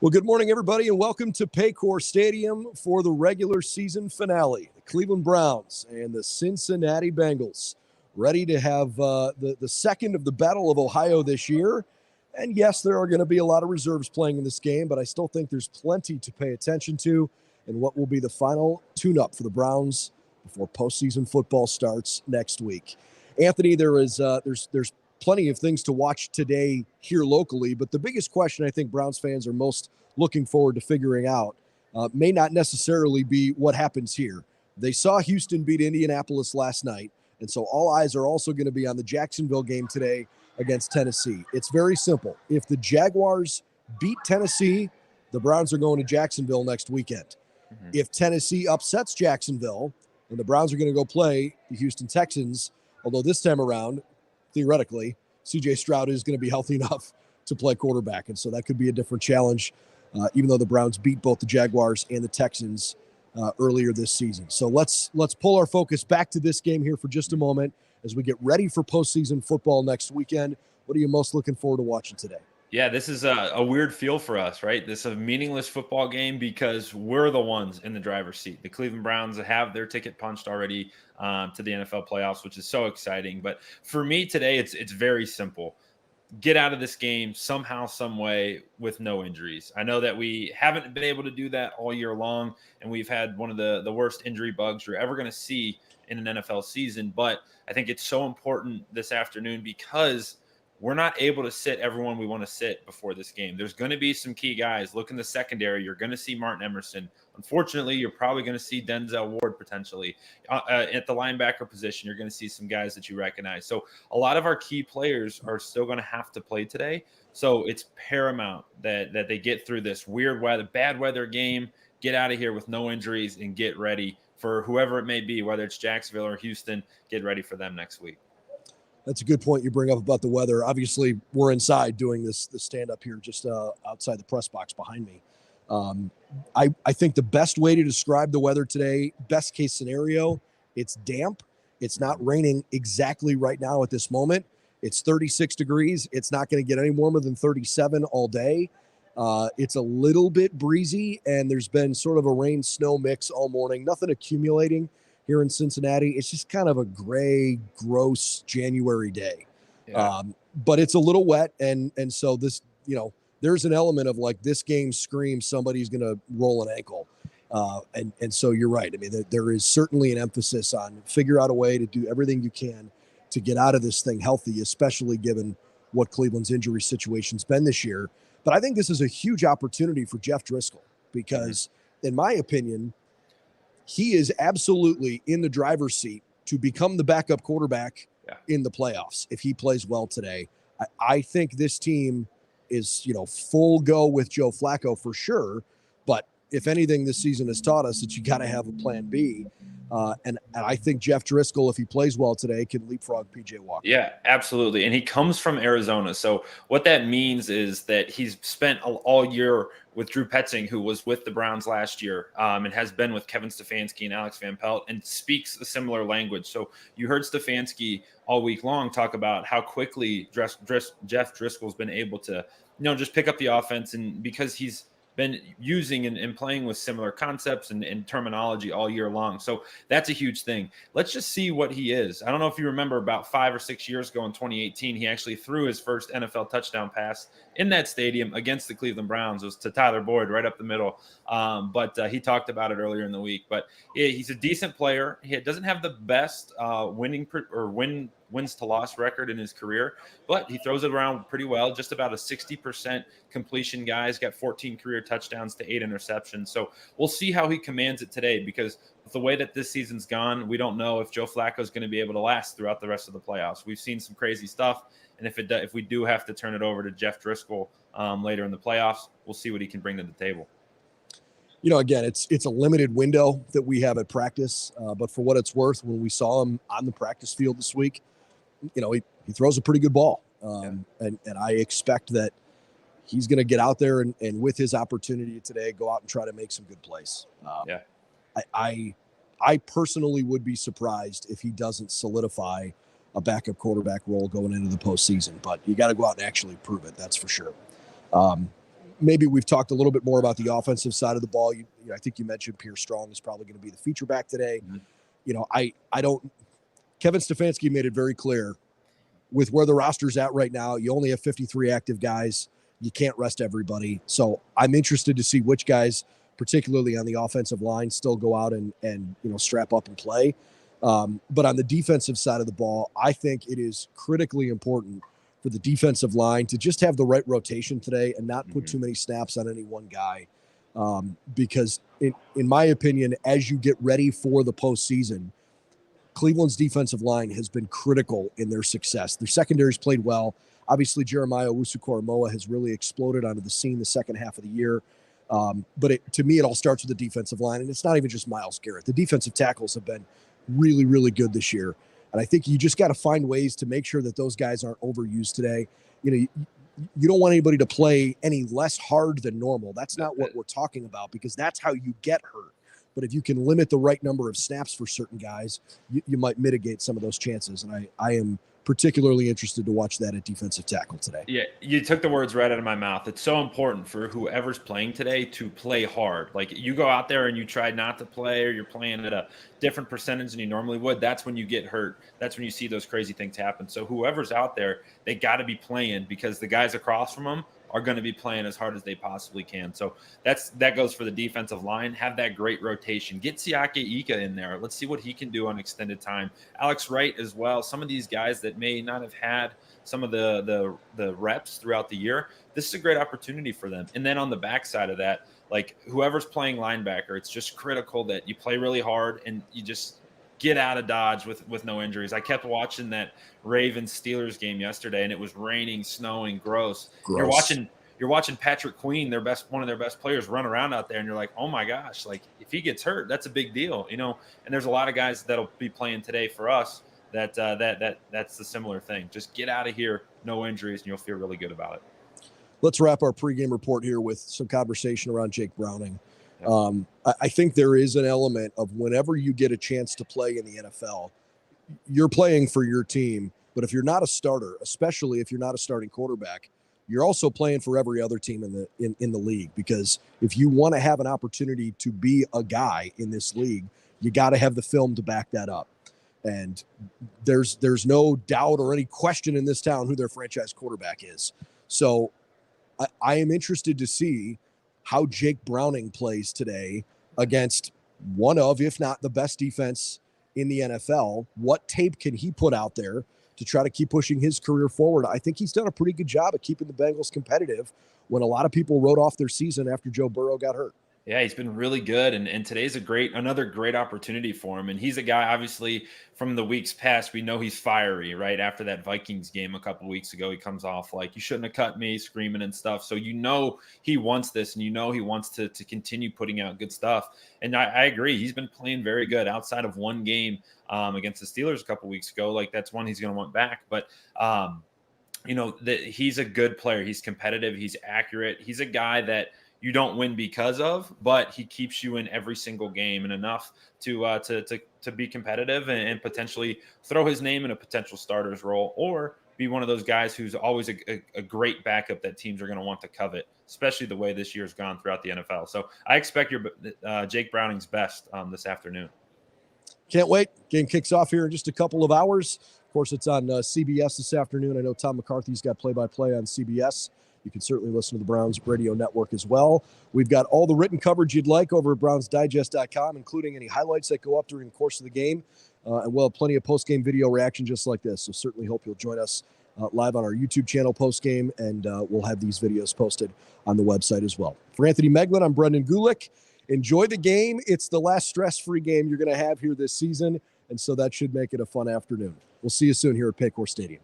Well, good morning, everybody, and welcome to Paycor Stadium for the regular season finale. The Cleveland Browns and the Cincinnati Bengals ready to have the second of the Battle of Ohio this year. And yes, there are going to be a lot of reserves playing in this game, but I still think there's plenty to pay attention to in what will be the final tune-up for the Browns before postseason football starts next week. Anthony, there's plenty of things to watch today here locally, but the biggest question I think Browns fans are most looking forward to figuring out may not necessarily be what happens here. They saw Houston beat Indianapolis last night, and so all eyes are also going to be on the Jacksonville game today against Tennessee. It's very simple. If the Jaguars beat Tennessee, the Browns are going to Jacksonville next weekend. Mm-hmm. If Tennessee upsets Jacksonville, then the Browns are going to go play the Houston Texans, although this time around, theoretically, C.J. Stroud is going to be healthy enough to play quarterback, and so that could be a different challenge, even though the Browns beat both the Jaguars and the Texans earlier this season. So let's pull our focus back to this game here for just a moment as we get ready for postseason football next weekend. What are you most looking forward to watching today? Yeah, this is a weird feel for us, right? This is a meaningless football game because we're the ones in the driver's seat. The Cleveland Browns have their ticket punched already to the NFL playoffs, which is so exciting. But for me today, it's very simple. Get out of this game somehow, some way with no injuries. I know that we haven't been able to do that all year long, and we've had one of the worst injury bugs you're ever going to see in an NFL season. But I think it's so important this afternoon because we're not able to sit everyone we want to sit before this game. There's going to be some key guys. Look in the secondary. You're going to see Martin Emerson. Unfortunately, you're probably going to see Denzel Ward potentially. At the linebacker position, you're going to see some guys that you recognize. So a lot of our key players are still going to have to play today. So it's paramount that they get through this bad weather game, get out of here with no injuries, and get ready for whoever it may be, whether it's Jacksonville or Houston, get ready for them next week. That's a good point you bring up about the weather. Obviously, we're inside doing this stand-up here just outside the press box behind me. I think the best way to describe the weather today, best case scenario, it's damp. It's not raining exactly right now at this moment. It's 36 degrees. It's not going to get any warmer than 37 all day. It's a little bit breezy, and there's been sort of a rain-snow mix all morning. Nothing accumulating here in Cincinnati. It's just kind of a gray, gross January day. Yeah. But it's a little wet. And so this, there's an element of like this game screams somebody's going to roll an ankle. And so you're right. I mean, there is certainly an emphasis on figure out a way to do everything you can to get out of this thing healthy, especially given what Cleveland's injury situation's been this year. But I think this is a huge opportunity for Jeff Driscoll because, in my opinion, he is absolutely in the driver's seat to become the backup quarterback in the playoffs if he plays well today. I think this team is, full go with Joe Flacco for sure. But if anything, this season has taught us that you got to have a plan B. And I think Jeff Driscoll, if he plays well today, can leapfrog P.J. Walker. Yeah, absolutely. And he comes from Arizona. So what that means is that he's spent all year with Drew Petzing, who was with the Browns last year and has been with Kevin Stefanski and Alex Van Pelt and speaks a similar language. So you heard Stefanski all week long talk about how quickly Jeff Driscoll's been able to, just pick up the offense. And because he's been using and playing with similar concepts and terminology all year long. So that's a huge thing. Let's just see what he is. I don't know if you remember about 5 or 6 years ago in 2018, he actually threw his first NFL touchdown pass in that stadium against the Cleveland Browns. It was to Tyler Boyd right up the middle. But he talked about it earlier in the week. But he's a decent player. He doesn't have the best wins to loss record in his career, but he throws it around pretty well. Just about a 60% completion guy. He's got 14 career touchdowns to 8 interceptions. So we'll see how he commands it today, because with the way that this season's gone, we don't know if Joe Flacco is going to be able to last throughout the rest of the playoffs. We've seen some crazy stuff, and if we do have to turn it over to Jeff Driscoll later in the playoffs, we'll see what he can bring to the table. Again, it's a limited window that we have at practice, but for what it's worth, when we saw him on the practice field this week, he throws a pretty good ball. And I expect that he's going to get out there and with his opportunity today, go out and try to make some good plays. I personally would be surprised if he doesn't solidify a backup quarterback role going into the postseason, but you got to go out and actually prove it. That's for sure. maybe we've talked a little bit more about the offensive side of the ball. I think you mentioned Pierce Strong is probably going to be the feature back today. Mm-hmm. I don't. Kevin Stefanski made it very clear with where the roster's at right now. You only have 53 active guys. You can't rest everybody. So I'm interested to see which guys, particularly on the offensive line, still go out and strap up and play. But on the defensive side of the ball, I think it is critically important for the defensive line to just have the right rotation today and not put too many snaps on any one guy. Because in my opinion, as you get ready for the postseason, Cleveland's defensive line has been critical in their success. Their secondary's played well. Obviously, Jeremiah Owusu-Koramoah has really exploded onto the scene the second half of the year. But to me, it all starts with the defensive line, and it's not even just Myles Garrett. The defensive tackles have been really, really good this year. And I think you just got to find ways to make sure that those guys aren't overused today. You don't want anybody to play any less hard than normal. That's not what we're talking about, because that's how you get hurt. But if you can limit the right number of snaps for certain guys, you might mitigate some of those chances. And I am particularly interested to watch that at defensive tackle today. Yeah, you took the words right out of my mouth. It's so important for whoever's playing today to play hard. Like, you go out there and you try not to play, or you're playing at a different percentage than you normally would, that's when you get hurt. That's when you see those crazy things happen. So whoever's out there, they got to be playing, because the guys across from them are going to be playing as hard as they possibly can. So that goes for the defensive line. Have that great rotation. Get Siaki Ika in there. Let's see what he can do on extended time. Alex Wright as well. Some of these guys that may not have had some of the reps throughout the year, this is a great opportunity for them. And then on the backside of that, like, whoever's playing linebacker, it's just critical that you play really hard and you just get out of Dodge with no injuries. I kept watching that Ravens-Steelers game yesterday, and it was raining, snowing, gross. You're watching Patrick Queen, one of their best players, run around out there, and you're like, oh my gosh, like, if he gets hurt, that's a big deal, And there's a lot of guys that'll be playing today for us that's the similar thing. Just get out of here, no injuries, and you'll feel really good about it. Let's wrap our pregame report here with some conversation around Jake Browning. I think there is an element of, whenever you get a chance to play in the NFL, you're playing for your team. But if you're not a starter, especially if you're not a starting quarterback, you're also playing for every other team in the league. Because if you want to have an opportunity to be a guy in this league, you got to have the film to back that up. And there's no doubt or any question in this town who their franchise quarterback is. So I am interested to see how Jake Browning plays today against one of, if not the best defense in the NFL. What tape can he put out there to try to keep pushing his career forward? I think he's done a pretty good job at keeping the Bengals competitive when a lot of people wrote off their season after Joe Burrow got hurt. Yeah, he's been really good, and today's another great opportunity for him. And he's a guy, obviously, from the weeks past, we know he's fiery, right? After that Vikings game a couple weeks ago, he comes off like, you shouldn't have cut me, screaming and stuff. So he wants this, and he wants to continue putting out good stuff. And I agree, he's been playing very good outside of one game against the Steelers a couple weeks ago. Like, that's one he's going to want back. But he's a good player. He's competitive. He's accurate. He's a guy that you don't win because of, but he keeps you in every single game, and enough to be competitive and potentially throw his name in a potential starter's role, or be one of those guys who's always a great backup that teams are going to want to covet, especially the way this year's gone throughout the NFL. So I expect your Jake Browning's best this afternoon. Can't wait. Game kicks off here in just a couple of hours. Of course, it's on CBS this afternoon. I know Tom McCarthy's got play-by-play on CBS. You can certainly listen to the Browns radio network as well. We've got all the written coverage you'd like over at BrownsDigest.com, including any highlights that go up during the course of the game. And we'll have plenty of post-game video reaction just like this. So certainly hope you'll join us live on our YouTube channel post-game, and we'll have these videos posted on the website as well. For Anthony Meglin, I'm Brendan Gulick. Enjoy the game. It's the last stress-free game you're going to have here this season, and so that should make it a fun afternoon. We'll see you soon here at Paycor Stadium.